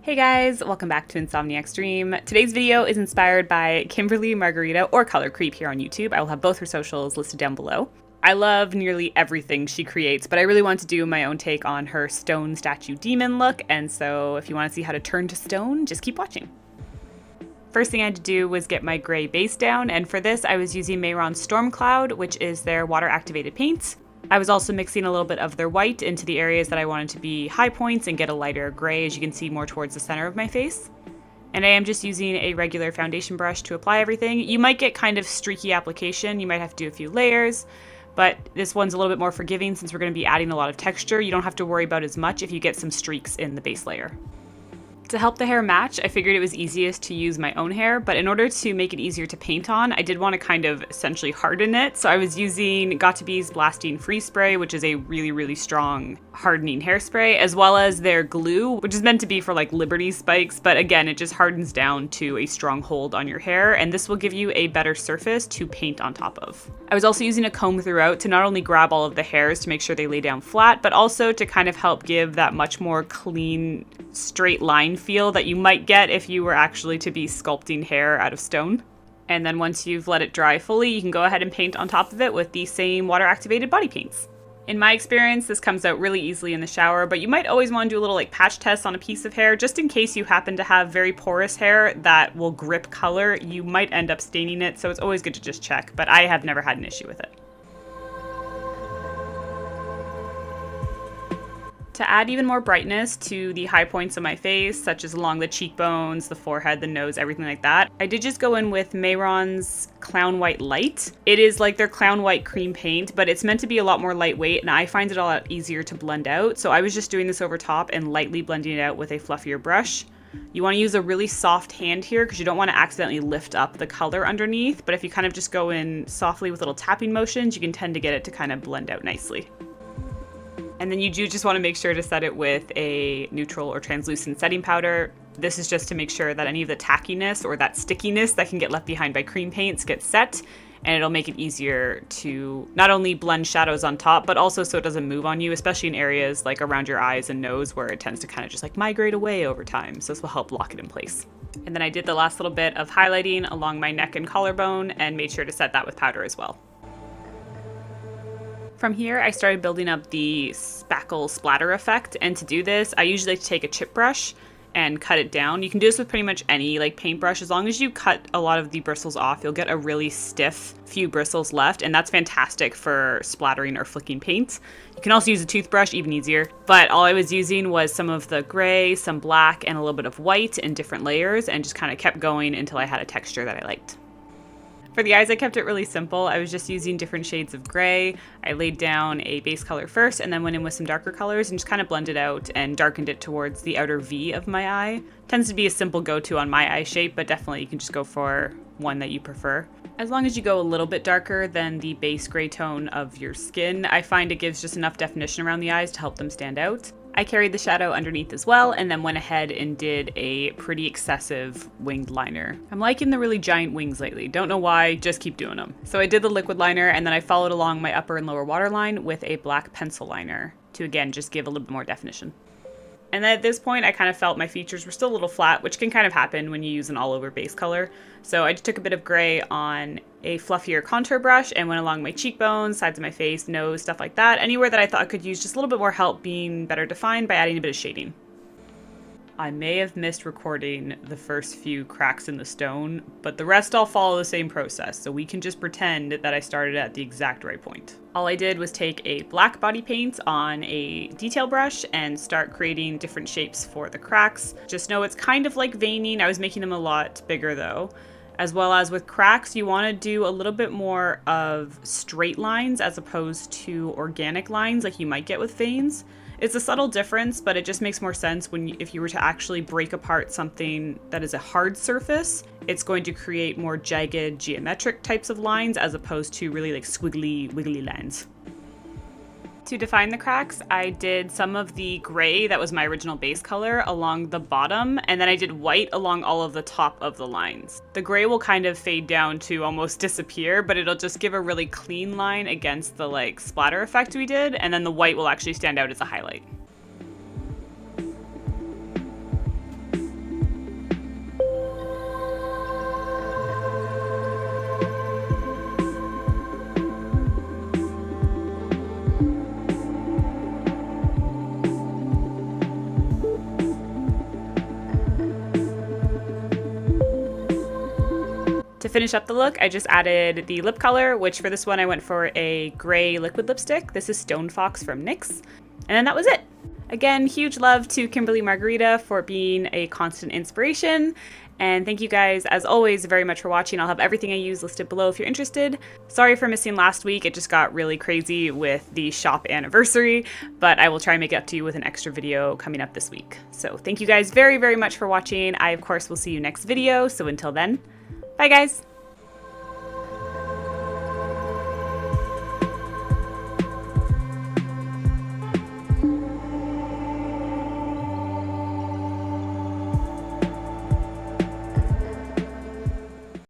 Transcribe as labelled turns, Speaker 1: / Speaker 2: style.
Speaker 1: Hey guys, welcome back to Insomniac Stream. Today's video is inspired by Kimberly Margarita, or Color Creep, here on YouTube. I will have both her socials listed down below. I love nearly everything she creates, but I really want to do my own take on her stone statue demon look, and so if you want to see how to turn to stone, just keep watching. First thing I had to do was get my gray base down, and for this I was using Mehron Storm Cloud, which is their water activated paints. I was also mixing a little bit of their white into the areas that I wanted to be high points and get a lighter gray, as you can see, more towards the center of my face. And I am just using a regular foundation brush to apply everything. You might get kind of streaky application, you might have to do a few layers, but this one's a little bit more forgiving since we're going to be adding a lot of texture. You don't have to worry about as much if you get some streaks in the base layer. To help the hair match, I figured it was easiest to use my own hair, but in order to make it easier to paint on, I did want to kind of essentially harden it. So I was using Got2b's Blasting Freeze Spray, which is a really strong hardening hairspray, as well as their glue, which is meant to be for like Liberty spikes, but again, it just hardens down to a strong hold on your hair, and this will give you a better surface to paint on top of. I was also using a comb throughout to not only grab all of the hairs to make sure they lay down flat, but also to kind of help give that much more clean, straight line feel that you might get if you were actually to be sculpting hair out of stone. And then once you've let it dry fully, you can go ahead and paint on top of it with the same water activated body paints. In my experience, this comes out really easily in the shower, but you might always want to do a little like patch test on a piece of hair just in case you happen to have very porous hair that will grip color. You might end up staining it, so it's always good to just check, but I have never had an issue with it. To add even more brightness to the high points of my face, such as along the cheekbones, the forehead, the nose, everything like that, I did just go in with Mehron's Clown White Lite. It is like their Clown White cream paint, but it's meant to be a lot more lightweight, and I find it a lot easier to blend out. So I was just doing this over top and lightly blending it out with a fluffier brush. You want to use a really soft hand here because you don't want to accidentally lift up the color underneath, but if you kind of just go in softly with little tapping motions, you can tend to get it to kind of blend out nicely. And then you do just want to make sure to set it with a neutral or translucent setting powder. This is just to make sure that any of the tackiness or that stickiness that can get left behind by cream paints gets set, and it'll make it easier to not only blend shadows on top, but also so it doesn't move on you, especially in areas like around your eyes and nose where it tends to kind of just like migrate away over time. So this will help lock it in place. And then I did the last little bit of highlighting along my neck and collarbone and made sure to set that with powder as well. From here, I started building up the spackle splatter effect, and to do this, I usually like to take a chip brush and cut it down. You can do this with pretty much any like paintbrush. As long as you cut a lot of the bristles off, you'll get a really stiff few bristles left, and that's fantastic for splattering or flicking paint. You can also use a toothbrush, even easier. But all I was using was some of the gray, some black, and a little bit of white in different layers, and just kind of kept going until I had a texture that I liked. For the eyes, I kept it really simple. I was just using different shades of gray. I laid down a base color first and then went in with some darker colors and just kind of blended out and darkened it towards the outer V of my eye. Tends to be a simple go-to on my eye shape, but definitely you can just go for one that you prefer. As long as you go a little bit darker than the base gray tone of your skin, I find it gives just enough definition around the eyes to help them stand out. I carried the shadow underneath as well, and then went ahead and did a pretty excessive winged liner. I'm liking the really giant wings lately. Don't know why, just keep doing them. So I did the liquid liner, and then I followed along my upper and lower waterline with a black pencil liner to again just give a little bit more definition. And then at this point, I kind of felt my features were still a little flat, which can kind of happen when you use an all-over base color. So I just took a bit of gray on a fluffier contour brush and went along my cheekbones, sides of my face, nose, stuff like that. Anywhere that I thought could use just a little bit more help being better defined by adding a bit of shading. I may have missed recording the first few cracks in the stone, but the rest all follow the same process, so we can just pretend that I started at the exact right point. All I did was take a black body paint on a detail brush and start creating different shapes for the cracks. Just know it's kind of like veining. I was making them a lot bigger though. As well as with cracks, you want to do a little bit more of straight lines as opposed to organic lines like you might get with veins. It's a subtle difference, but it just makes more sense if you were to actually break apart something that is a hard surface, it's going to create more jagged geometric types of lines as opposed to really like squiggly, wiggly lines. To define the cracks, I did some of the gray that was my original base color along the bottom, and then I did white along all of the top of the lines. The gray will kind of fade down to almost disappear, but it'll just give a really clean line against the like splatter effect we did, and then the white will actually stand out as a highlight. finish up the look, I just added the lip color, which for this one I went for a gray liquid lipstick. This is Stone Fox from NYX. And then that was it. Again, huge love to Kimberly Margarita for being a constant inspiration. And thank you guys, as always, very much for watching. I'll have everything I use listed below if you're interested. Sorry for missing last week. It just got really crazy with the shop anniversary, but I will try and make it up to you with an extra video coming up this week. So thank you guys very, very much for watching. I, of course, will see you next video. So until then, bye guys.